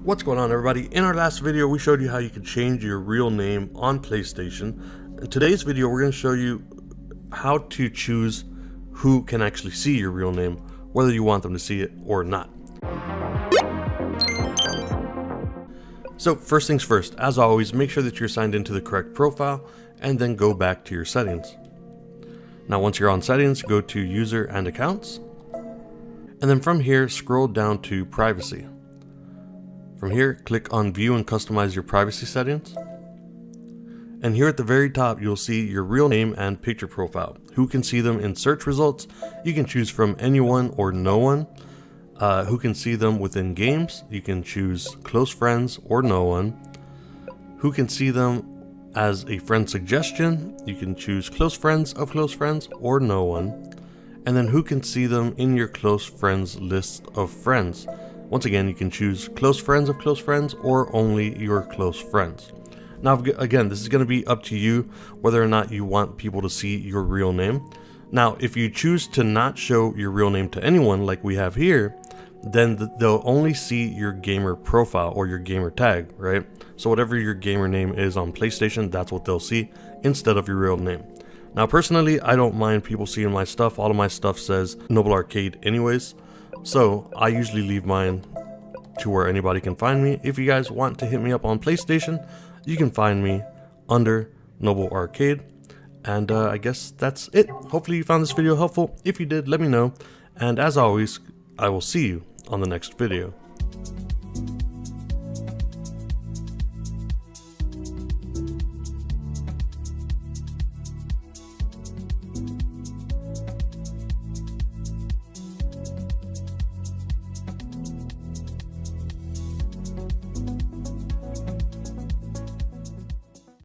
What's going on, everybody? In our last video we showed you how you could change your real name on PlayStation. In today's video we're going to show you how to choose who can actually see your real name, whether you want them to see it or not. So first things first, as always, make sure that you're signed into the correct profile and then go back to your settings. Now once you're on settings, go to user and accounts, and then from here scroll down to privacy. From here, click on view and customize your privacy settings. And here at the very top, you'll see your real name and picture profile. Who can see them in search results? You can choose from anyone or no one. Who can see them within games? You can choose close friends or no one. Who can see them as a friend suggestion? You can choose close friends of close friends or no one. And then who can see them in your close friends list of friends? Once again, you can choose close friends of close friends or only your close friends. Now, again, this is going to be up to you whether or not you want people to see your real name. Now, if you choose to not show your real name to anyone like we have here, then they'll only see your gamer profile or your gamer tag, right? So whatever your gamer name is on PlayStation, that's what they'll see instead of your real name. Now, personally, I don't mind people seeing my stuff. All of my stuff says NobleArcade anyways. So I usually leave mine to where anybody can find me. If you guys want to hit me up on PlayStation, you can find me under NobleArcade. And I guess that's it. Hopefully you found this video helpful. If you did, let me know. And as always, I will see you on the next video.